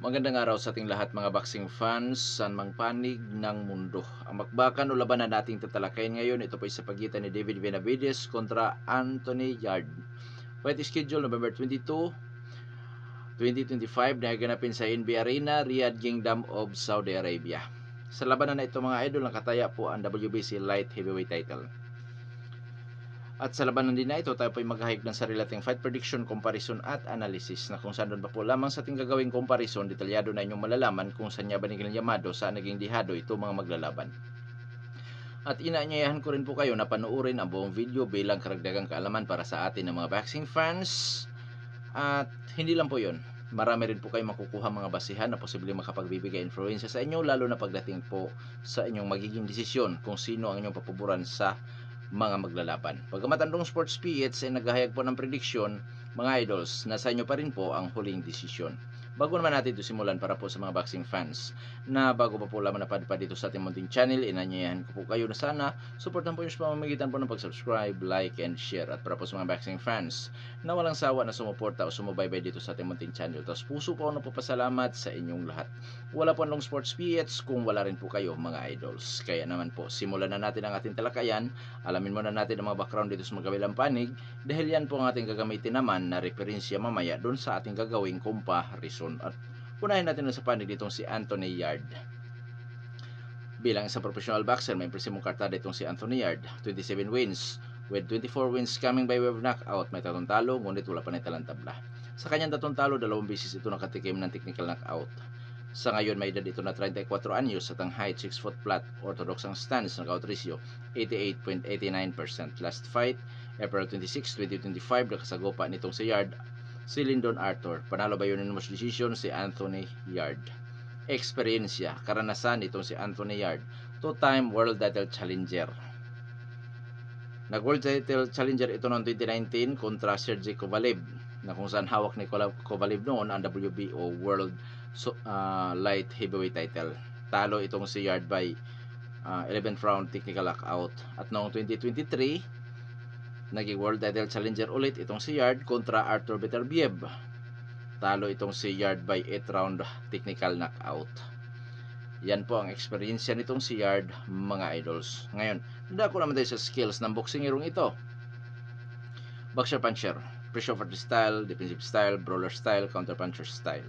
Magandang araw sa ating lahat mga boxing fans saan mang panig ng mundo. Ang bakbakan o labanan nating tatalakayin ngayon, ito po ay sa pagitan ni David Benavides kontra Anthony Yarde. Fight schedule November 22, 2025 na ganapin sa NB Arena, Riyadh Kingdom of Saudi Arabia. Sa labanan na ito mga idol, nakataya po ang WBC Light Heavyweight title. At sa labanan din na ito, tayo po ay maghahig ng sarili ating fight prediction, comparison at analysis na kung saan doon pa po lamang sa ating gagawing comparison, detalyado na inyong malalaman kung saan niya ba naging yamado sa naging dihado ito mga maglalaban. At inaanyayahan ko rin po kayo na panoorin ang buong video bilang karagdagang kaalaman para sa atin ng mga boxing fans. At hindi lang po yun, marami rin po kayo makukuha mga basihan na posibleng makapagbibigay influensya sa inyo, lalo na pagdating po sa inyong magiging desisyon kung sino ang inyong papuburan sa mga maglalaban. Pagkamat ang Sports PH ay naghahayag po ng prediksyon, mga idols, nasa inyo pa rin po ang huling desisyon. Bago naman natin ito simulan, para po sa mga boxing fans na bago pa po lamang napadpad dito sa ating munting channel, inanyayahan ko po kayo na sana supportan po yung pamamagitan po ng pag-subscribe, like, and share. At para po sa mga boxing fans na walang sawa na sumuporta o sumubaybay dito sa ating munting channel, tapos puso po ako napapasalamat sa inyong lahat. Wala po ang Sports PH kung wala rin po kayo mga idols. Kaya naman po, simulan na natin ang ating talakayan. Alamin muna natin ang mga background dito sa magkabilang panig, dahil yan po ang ating gagamitin naman na referensya mamaya doon sa ating gagawing comparison. At unahin natin na sa panig ditong si Anthony Yarde. Bilang isang professional boxer, may impresimong kartada itong si Anthony Yarde. 27 wins with 24 wins coming by way of knockout. May 3 talo, ngunit wala pa na talang tabla. Sa kanyang 3 talo, 2 beses ito nakatikim ng technical knockout. Sa ngayon, may edad ito na 34 anyos at ang height 6 foot flat. Orthodox ang stance, knockout ratio 88.89%. Last fight, April 26, 2025, nakasagopa nitong si Yarde si Lyndon Arthur. Panalo by unanimous decision si Anthony Yarde. Eksperyensya, karanasan itong si Anthony Yarde, 2-time world title challenger. Nag-world title challenger ito noong 2019 kontra Sergey Kovalev, na kung saan hawak ni Kovalev noon ang WBO World Light Heavyweight title. Talo itong si Yarde by 11th round technical knockout. At noong 2023, naging world title challenger ulit itong si Yarde kontra Arthur Beterbiev. Talo itong si Yarde by 8th round technical knockout. Yan po ang eksperyensya nitong si Yarde mga idols. Ngayon, dako naman tayo sa skills ng boxingerong ito. Boxer puncher, pressure for the style, defensive style, brawler style, counter puncher style.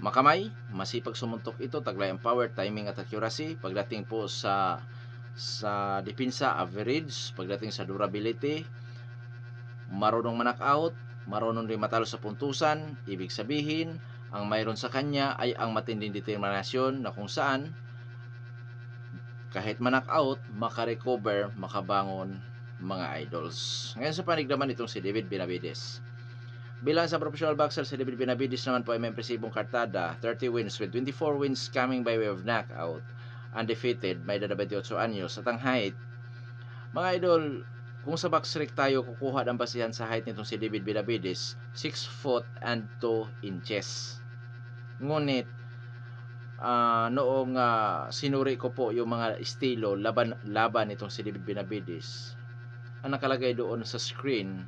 Makamay, masipag sumuntok ito, taglay ang power, timing at accuracy. Pagdating po sa depensa, average. Pagdating sa durability, marunong ma-knockout, marunong rin matalo sa puntusan. Ibig sabihin, ang mayroon sa kanya ay ang matinding determinasyon na kung saan kahit ma-knockout, makarecover, makabangon mga idols. Ngayon sa panig naman itong si David Benavides. Bilang sa professional boxer, si David Benavides naman po ay may impresibong kartada, 30 wins with 24 wins coming by way of knockout. Undefeated, may edad 28 anyos at ang height, mga idol, kung sa boxrec tayo kukuha ng basihan sa height nitong si David Benavides, 6 foot and 2 inches. Ngunit noong sinuri ko po yung mga estilo laban nitong si David Benavides, ang nakalagay doon sa screen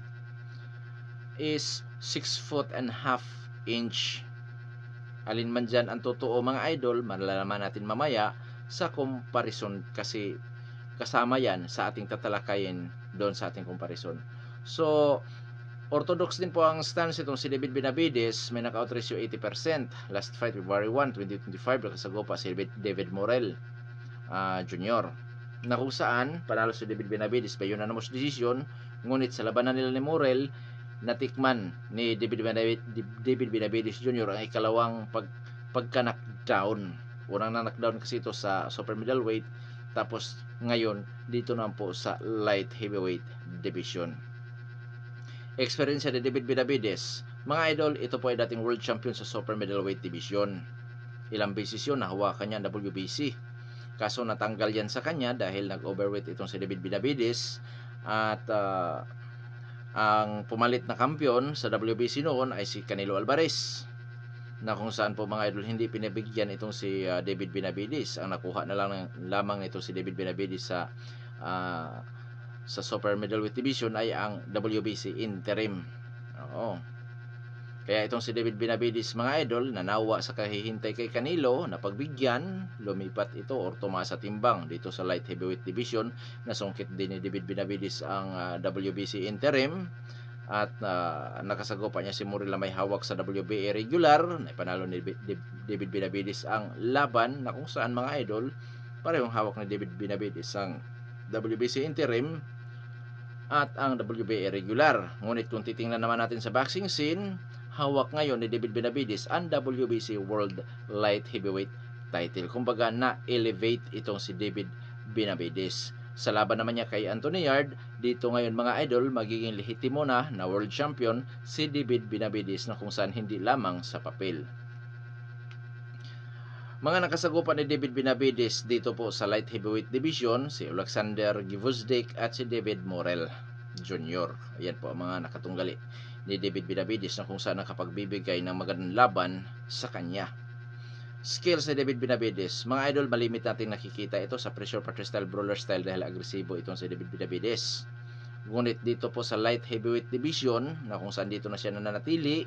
is 6 foot and half inch. Alin man dyan ang totoo mga idol, malalaman natin mamaya sa comparison, kasi kasama yan sa ating tatalakayin doon sa ating comparison. So, orthodox din po ang stance itong si David Benavides. May knockout ratio 80%. Last fight February 1, 2025, nakasagopa si David Morrell Jr. na kung saan panalo si David Benavides by unanimous decision. Ngunit sa labanan nila ni Morrell, natikman ni David Benavides Jr. ang ikalawang pagka-knockdown. Unang na-knockdown kasi ito sa super middleweight, tapos ngayon dito na po sa light heavyweight division. Experience ni David Benavides, mga idol, ito po ay dating world champion sa super middleweight division. Ilang beses yun nahawakan niya ang WBC, kaso natanggal yan sa kanya dahil nag-overweight itong si David Benavides. At ang pumalit na kampiyon sa WBC noon ay si Canelo Alvarez, na kung saan po mga idol hindi pinabigyan itong si David Benavides. Ang nakuha na lamang nito si David Benavides sa super middleweight division ay ang WBC interim. Oo. Kaya itong si David Benavides, mga idol, nanawa sa kahihintay kay Canelo na pagbigyan, lumipat ito or tumaas sa timbang dito sa light heavyweight division. Nasungkit din ni David Benavides ang WBC interim at nakasagopa niya si Murray may hawak sa WBA regular. Naipanalo ni David Benavides ang laban na kung saan, mga idol, parehong hawak ni David Benavides ang WBC interim at ang WBA regular. Ngunit kung titingnan naman natin sa boxing scene, hawak ngayon ni David Benavides ang WBC World Light Heavyweight title. Kumbaga, na-elevate itong si David Benavides. Sa laban naman niya kay Anthony Yarde, dito ngayon, mga idol, magiging lehitimo na world champion si David Benavides na kung saan hindi lamang sa papel. Mga nakasagupan ni David Benavides dito po sa light heavyweight division, si Alexander Gvozdyk at si David Morrell Jr. Ayan po ang mga nakatunggali ni David Benavides na kung saan nakapagbibigay ng magandang laban sa kanya. Skills ni David Benavides, mga idol, malimit natin nakikita ito sa pressure fighter style, brawler style dahil agresibo itong si David Benavides. Ngunit dito po sa light heavyweight division na kung saan dito na siya nananatili,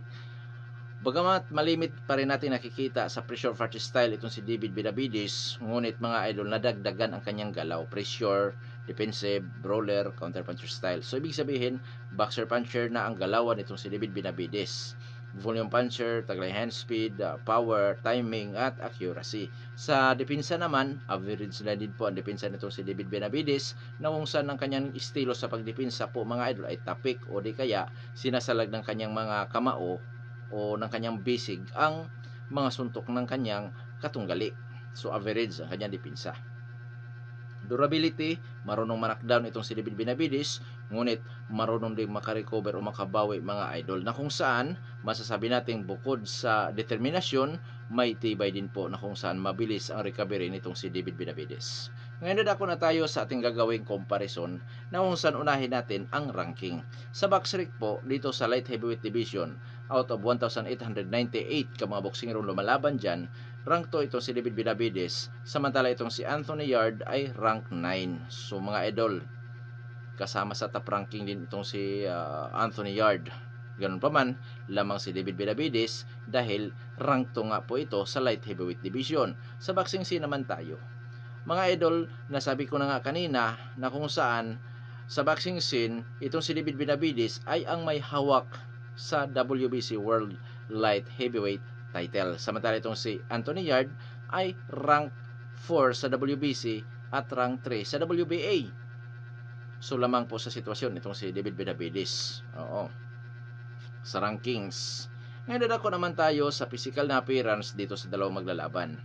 bagamat malimit pa rin natin nakikita sa pressure fighter style itong si David Benavides, ngunit mga idol, nadagdagan ang kanyang galaw, pressure, defensive, brawler, counter puncher style. So ibig sabihin, boxer puncher na ang galawan itong si David Benavides. Volume puncher, taglay hand speed, power, timing at accuracy. Sa depensa naman, average na din po ang depensa nitong si David Benavides na kung saan ang kanyang estilo sa pagdepensa po, mga idol, ay tapik o di kaya sinasalag ng kanyang mga kamao o ng kanyang bisig ang mga suntok ng kanyang katunggali. So average ang kanyang depensa. Durability, marunong ma-knockdown itong si David Benavides, ngunit marunong din makarecover o makabawi, mga idol, na kung saan masasabi natin bukod sa determinasyon, may tibay din po na kung saan mabilis ang recovery nitong si David Benavides. Ngayon ako na tayo sa ating gagawing comparison na kung saan unahin natin ang ranking. Sa boxrec po, dito sa light heavyweight division, out of 1,898 ka mga boxingero lumalaban dyan, rank 2 itong si David Benavides, samantala itong si Anthony Yarde ay rank 9. So mga idol, kasama sa top ranking din itong si Anthony Yarde. Ganun pa man, lamang si David Benavides dahil rank 2 nga po ito sa light heavyweight division. Sa boxing scene naman tayo, mga idol, nasabi ko na nga kanina na kung saan sa boxing scene, itong si David Benavides ay ang may hawak sa WBC World Light Heavyweight title. Samantala itong si Anthony Yarde ay rank 4 sa WBC at rank 3 sa WBA. So lamang po sa sitwasyon itong si David Benavides. Oo. Sa rankings. Ngayon dadako naman tayo sa physical na appearance dito sa dalawang maglalaban.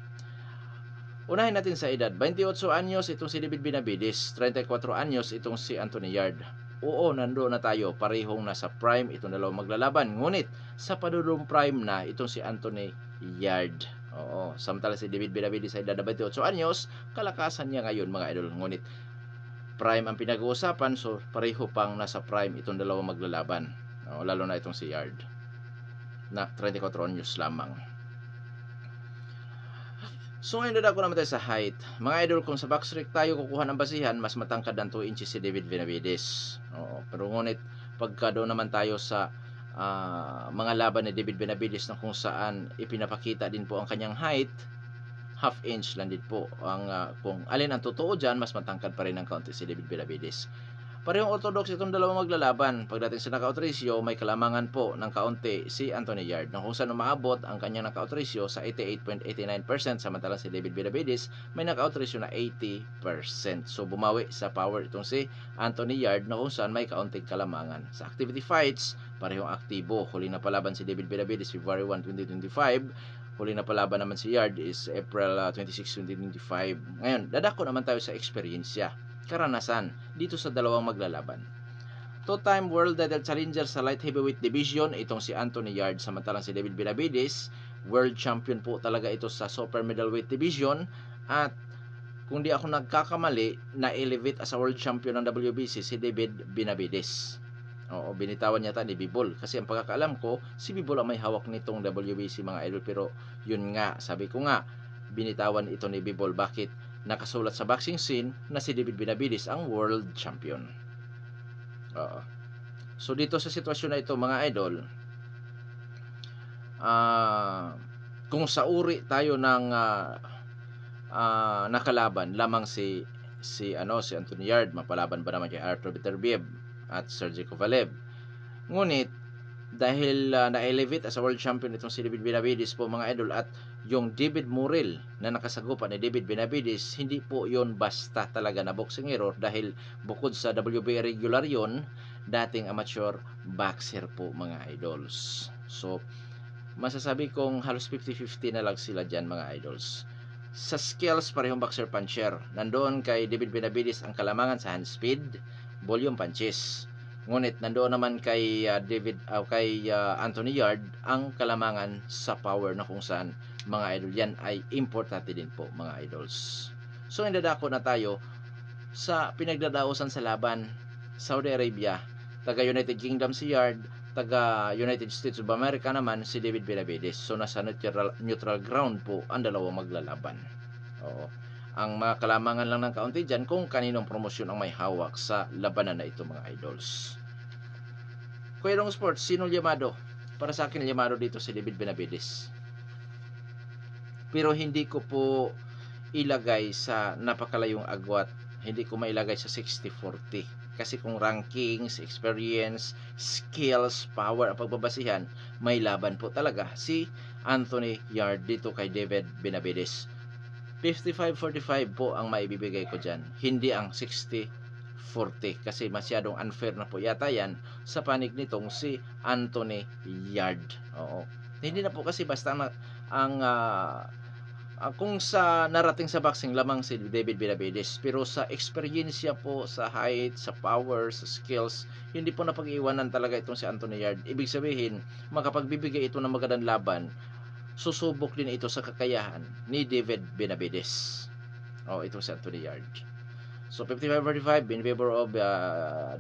Unahin natin sa edad. 28 anyos itong si David Benavides, 34 anyos itong si Anthony Yarde. Oo, nandoon na tayo, parehong nasa prime itong dalawang maglalaban. Ngunit sa padudong prime na itong si Anthony Yarde. Oo, samantala si David Benavides ay 28 anyos, kalakasan niya ngayon, mga idol. Ngunit prime ang pinag-uusapan, so pareho pang nasa prime itong dalawang maglalaban. Oo, lalo na itong si Yarde na 34 anyos lamang. So ngayon dadako naman tayo sa height. Mga idol, kung sa boxrec tayo kukuha ng basihan, mas matangkad ng 2 inches si David Benavides. Oo, pero ngunit pagka doon naman tayo sa mga laban ni David Benavides na kung saan ipinapakita din po ang kanyang height, half inch lang din po ang kung alin ang totoo dyan, mas matangkad pa rin ang kaunti si David Benavides. Parehong orthodox itong dalawang maglalaban. Pagdating sa knockout ratio, may kalamangan po ng kaunti si Anthony Yarde, na kung saan umaabot ang kanyang knockout ratio sa 88.89%, samantalang si David Benavides may knockout ratio na 80%. So bumawi sa power itong si Anthony Yarde, na kung saan may kaunting kalamangan. Sa activity fights, parehong aktibo. Huling na palaban si David Benavides February 1, 2025. Huling na palaban naman si Yarde is April 26, 2025. Ngayon, dadako naman tayo sa eksperyensya, karanasan dito sa dalawang maglalaban. Two-time world title challenger sa light heavyweight division itong si Anthony Yarde, samantalang si David Benavides world champion po talaga ito sa super middleweight division, at kung di ako nagkakamali, na-elevate as a world champion ng WBC si David Benavides. Oo, binitawan niya ni Bivol, kasi ang pagkakaalam ko, si Bivol ang may hawak nitong WBC, mga idol, pero yun nga, sabi ko nga, binitawan ito ni Bivol. Bakit? Nakasulat sa boxing scene na si David Benavides ang world champion. So dito sa sitwasyon na ito, mga idol, kung sa uri tayo ng nakalaban lamang si Anthony Yarde, mapalaban ba naman kay Artur Beterbiev at Sergey Kovalev. Ngunit dahil na-elevate as a world champion itong si David Benavides po mga idol, at yung David Morrell na nakasagupan ni David Benavides, hindi po yon basta talaga na boxingero, dahil bukod sa WBA regular yon, dating amateur boxer po mga idols. So masasabi kong halos 50-50 na lang sila dyan mga idols. Sa skills, parehong boxer puncher. Nandoon kay David Benavides ang kalamangan sa hand speed, volume punches. Ngunit nandoon naman kay Anthony Yarde ang kalamangan sa power, na kung saan mga idol yan ay importante din po mga idols. So indadako na tayo sa pinagdadaosan sa laban. Saudi Arabia, taga United Kingdom si Yarde, taga United States of America naman si David Benavides. So nasa neutral ground po ang dalawang maglalaban. Oo. Ang mga kalamangan lang ng kaunti dyan kung kaninong promosyon ang may hawak sa labanan na ito mga idols. Kuya Dong Sports, sino llamado? Para sa akin, llamado dito si David Benavides. Pero hindi ko po ilagay sa napakalayong agwat. Hindi ko mailagay sa 60-40. Kasi kung rankings, experience, skills, power ang pagbabasihan, may laban po talaga si Anthony Yarde dito kay David Benavides. 55-45 po ang maibibigay ko dyan, hindi ang 60-40, kasi masyadong unfair na po yata yan sa panig nitong si Anthony Yarde. Oo. Hindi na po kasi basta kung sa narating sa boxing lamang si David Benavides, pero sa experience po, sa height, sa power, sa skills, hindi po napag-iwanan talaga itong si Anthony Yarde. Ibig sabihin, makapagbibigay ito ng magandang laban, susubok din ito sa kakayahan ni David Benavides. Ito si Anthony Yarde. So 55-45 in favor of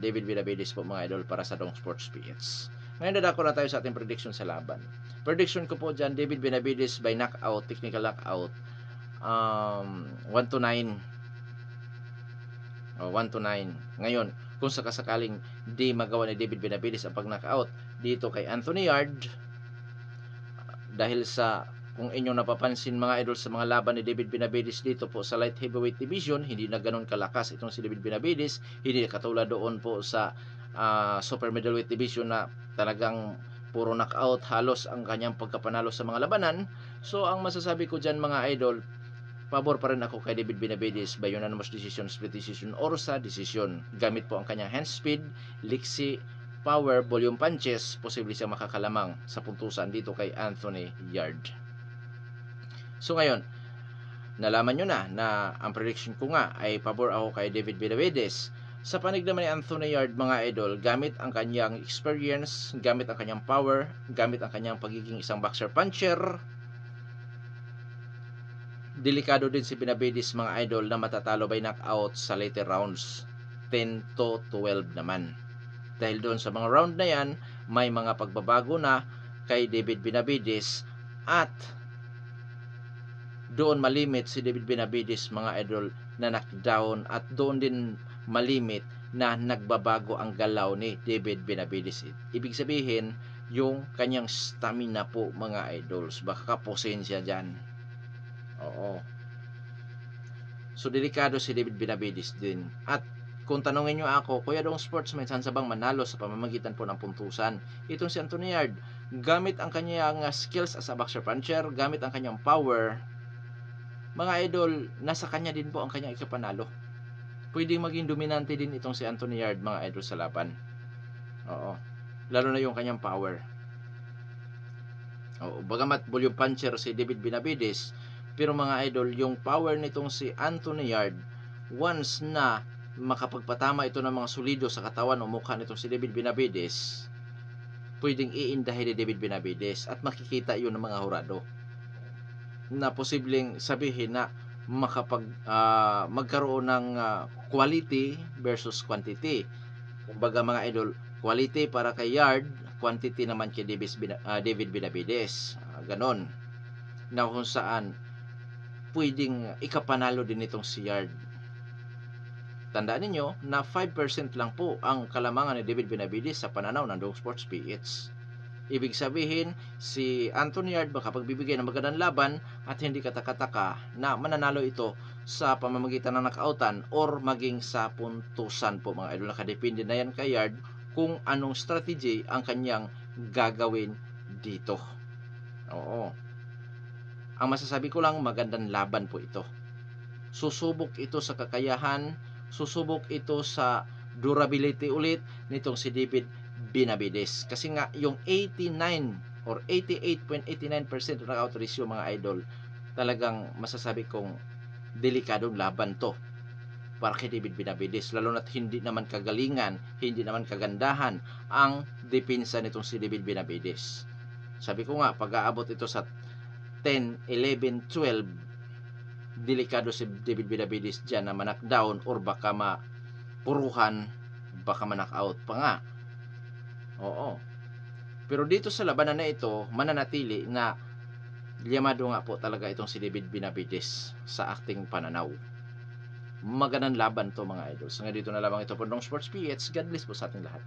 David Benavides po mga idol para sa Dong Sports PH. Ngayon dadako na tayo sa ating prediction sa laban. Prediction ko po dyan, David Benavides by knockout, technical knockout, 1-9. 1-9. Ngayon, kung sakasakaling di magawa ni David Benavides ang pag-knockout dito kay Anthony Yarde, dahil sa, kung inyong napapansin mga idol, sa mga laban ni David Benavides dito po sa light heavyweight division, hindi na ganun kalakas itong si David Benavides, hindi katulad doon po sa super middleweight division na talagang puro knockout halos ang kanyang pagkapanalo sa mga labanan. So ang masasabi ko dyan mga idol, pabor pa rin ako kay David Benavides by unanimous decision, split decision, or sa decision. Gamit po ang kanyang hand speed, liksi, power, volume punches, posible siyang makakalamang sa puntusan dito kay Anthony Yarde. So ngayon, nalaman nyo na ang prediction ko nga ay pabor ako kay David Benavides. Sa panig naman ni Anthony Yarde mga idol, gamit ang kanyang experience, gamit ang kanyang power, gamit ang kanyang pagiging isang boxer puncher, delikado din si Benavides mga idol na matatalo by knockout sa later rounds, 10-12 naman. Dahil doon sa mga round na yan, may mga pagbabago na kay David Benavides, at doon malimit si David Benavides mga idol na knockdown, at doon din malimit na nagbabago ang galaw ni David Benavides. Ibig sabihin, yung kanyang stamina po mga idols, baka kapusin siya dyan. Oo. So delikado si David Benavides din. At kung tanongin nyo ako, Kuya Dong Sports, may chance bang manalo sa pamamagitan po ng puntusan? Itong si Anthony Yarde, gamit ang kanyang skills as a boxer puncher, gamit ang kanyang power, mga idol, nasa kanya din po ang kanyang ikapanalo. Pwedeng maging dominante din itong si Anthony Yarde mga idol sa laban. Oo. Lalo na yung kanyang power. Oo. Bagamat volume puncher si David Benavides, pero mga idol, yung power nitong si Anthony Yarde, once na makapagpatama ito ng mga solido sa katawan o mukha nitong si David Benavides, pwedeng iindahin ni David Benavides, at makikita yun ng mga hurado na posibleng sabihin na magkaroon ng quality versus quantity. Kumbaga mga idol, quality para kay Yarde, quantity naman kay David Benavides. Ganon. Na kung saan pwedeng ikapanalo din itong si Yarde. Tandaan ninyo na 5% lang po ang kalamangan ni David Benavides sa pananaw ng Dong Sports PH. Ibig sabihin, si Anthony Yarde makapagbibigay ng magandang laban at hindi kataka-taka na mananalo ito sa pamamagitan ng knockoutan or maging sa puntusan po mga idol. Nakadepende na yan kay Yarde kung anong strategy ang kanyang gagawin dito. Oo. Ang masasabi ko lang, magandang laban po ito. Susubok ito sa kakayahan, susubok ito sa durability ulit nitong si David Benavides. Kasi nga, yung 89 or 88.89% knockout ratio mga idol, talagang masasabi kong delikadong laban to para kay David Benavides, lalo na't hindi naman kagalingan, hindi naman kagandahan ang depensa nitong si David Benavides. Sabi ko nga, pag-aabot ito sa 10, 11, 12, delikado si David Benavides dyan na ma-knockdown or baka mapuruhan, baka ma-knockout pa nga. Oo. Pero dito sa labanan na ito, mananatili na liyamado nga po talaga itong si David Benavides sa ating pananaw. Magandang laban to mga idols. Nga dito na lamang ito po ng Sports PH. God bless po sa ating lahat.